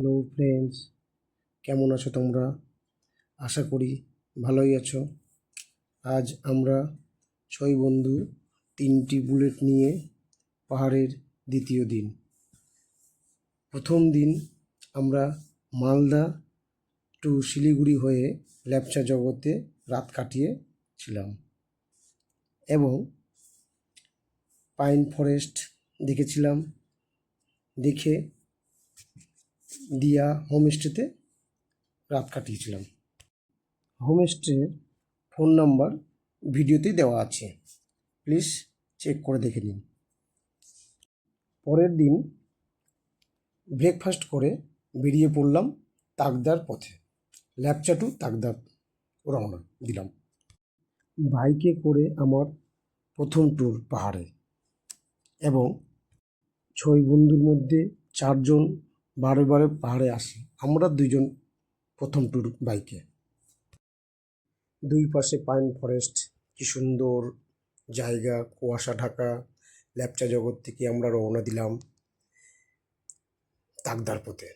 Hello friends, কেমন আছো তোমরা? আশা করি ভালোই আছো। আজ আমরা 6 বন্ধু 3টি বুলেট নিয়ে পাহাড়ের দ্বিতীয় দিন। প্রথম দিন আমরা মালদা টু শিলিগুড়ি হয়ে ল্যাপচা জগতে রাত কাটিয়েছিলাম এবং পাইন ফরেস্ট দেখেছিলাম। দেখে দিয়া হোমস্টেতে রাত কাটিয়েছিলাম। হোমস্টের ফোন নাম্বার ভিডিওতেই দেওয়া আছে, প্লিজ চেক করে দেখে নিন। পরের দিন ব্রেকফাস্ট করে বেরিয়ে পড়লাম তাকদার পথে। ল্যাপচা টু তাকদার রওনা দিলাম। বাইকে করে আমার প্রথম ট্যুর পাহাড়ে এবং 6 বন্ধুর মধ্যে 4 জন বারে বারে পাহাড়ে আসি। আমরা 2 জন প্রথম ট্যুর বাইকে। দুই পাশে পাইন ফরেস্ট, কি সুন্দর জায়গা, কুয়াশা ঢাকা। ল্যাপচা জগৎ থেকে আমরা রওনা দিলাম তাকদার পথে।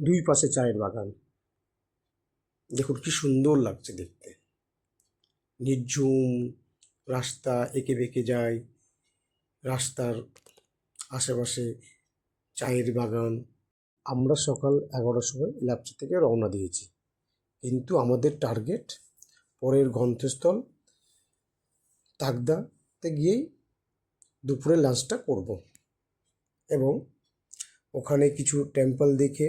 দুই পাশে চায়ের বাগান, দেখুন কি সুন্দর লাগছে দেখতে। নির্ঝুম রাস্তা এঁকে বেঁকে যায়, রাস্তার আশেপাশে চায়ের বাগান। আমরা সকাল 11টার সময় ল্যাপচা থেকে রওনা দিয়েছি, কিন্তু আমাদের টার্গেট পরের গন্তব্যস্থল তাকদাতে গিয়েই দুপুরে লাঞ্চটা করব এবং ওখানে কিছু টেম্পল দেখে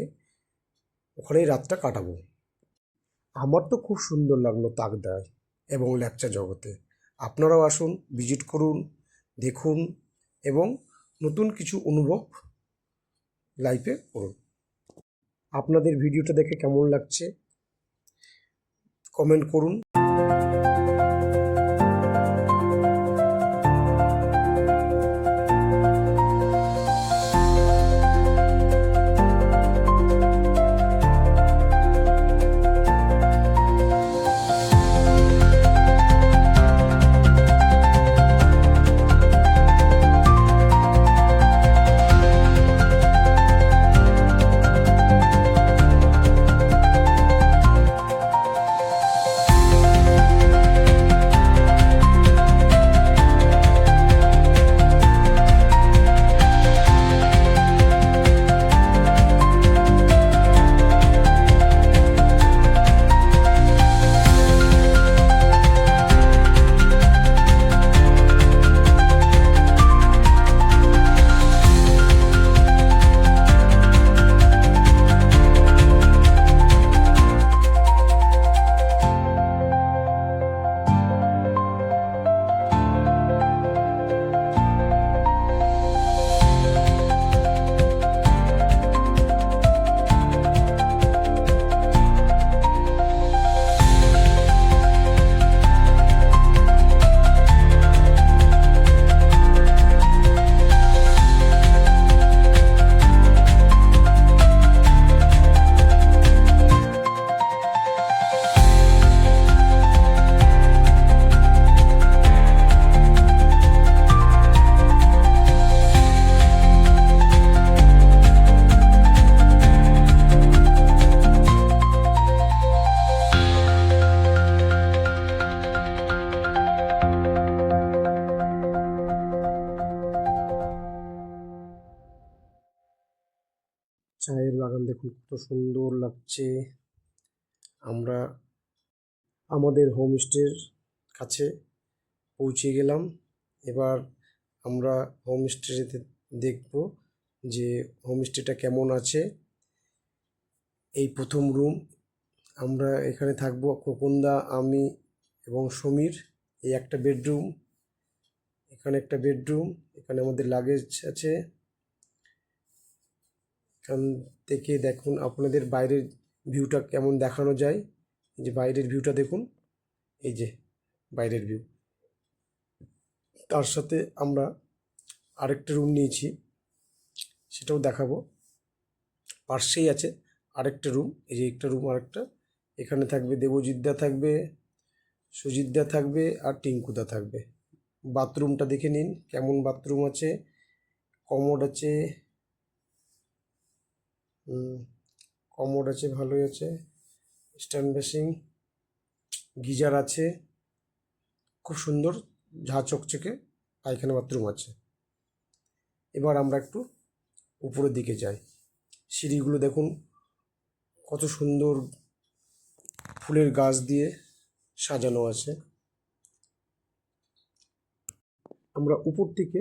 ওখানেই রাতটা কাটাবো। আমার তো খুব সুন্দর লাগলো তাকদায় এবং ল্যাপচা জগতে। আপনারাও আসুন, ভিজিট করুন, দেখুন এবং নতুন কিছু অনুভব লাইফে করুন। আপনাদের ভিডিওটা দেখে কেমন লাগছে কমেন্ট করুন। চায়ের বাগান দেখুন কত সুন্দর লাগছে। আমরা আমাদের হোমস্টের কাছে পৌঁছে গেলাম। এবার আমরা হোমস্টেতে দেখব যে হোমস্টেটা কেমন আছে। এই প্রথম রুম, আমরা এখানে থাকবো খোকনদা, আমি এবং সমীর। এই একটা বেডরুম, এখানে একটা বেডরুম, এখানে আমাদের লাগেজ আছে। এখান থেকে দেখুন আপনাদের বাইরের ভিউটা কেমন দেখানো যায়। যে বাইরের ভিউটা দেখুন, এই যে বাইরের ভিউ। তার সাথে আমরা আরেকটা রুম নিয়েছি, সেটাও দেখাবো। পাশেই আছে আরেকটা রুম, এই যে একটা রুম আরেকটা। এখানে থাকবে দেবজিৎদা থাকবে, সুজিতদা থাকবে আর টিঙ্কুদা থাকবে। বাথরুমটা দেখে নিন কেমন বাথরুম আছে। কমোড আছে, কমোড আছে, ভালোই আছে। স্ট্যান্ড বেসিং, গিজার আছে, খুব সুন্দর ঝা চকচকে পায়খানা বাথরুম আছে। এবার আমরা একটু উপরের দিকে যাই। সিঁড়িগুলো দেখুন কত সুন্দর ফুলের গাছ দিয়ে সাজানো আছে। আমরা উপর থেকে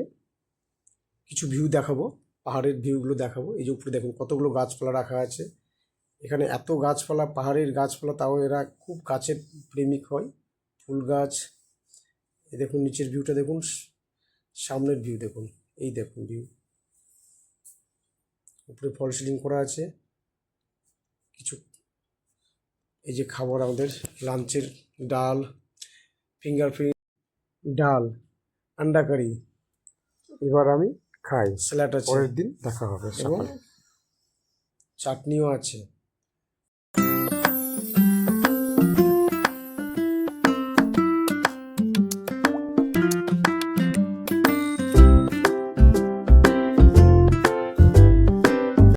কিছু ভিউ দেখাবো, পাহাড়ের ভিউগুলো দেখাবো। এই যে উপরে দেখুন কতগুলো গাছপালা রাখা আছে। এখানে এত গাছপালা, পাহাড়ের গাছপালা, তাও এরা খুব গাছের প্রেমিক হয়। ফুল গাছ, এই দেখুন নিচের ভিউটা দেখুন, সামনের ভিউ দেখুন, এই দেখুন ভিউ। উপরে ফল সিলিং করা আছে কিছু। এই যে খাবার আমাদের লাঞ্চের, ডাল, ফিঙ্গার ডাল, আন্ডা কারি। এবার আমি খাই, স্যালাড আছে, পরের দিন দেখা হবে এবং চাটনিও আছে।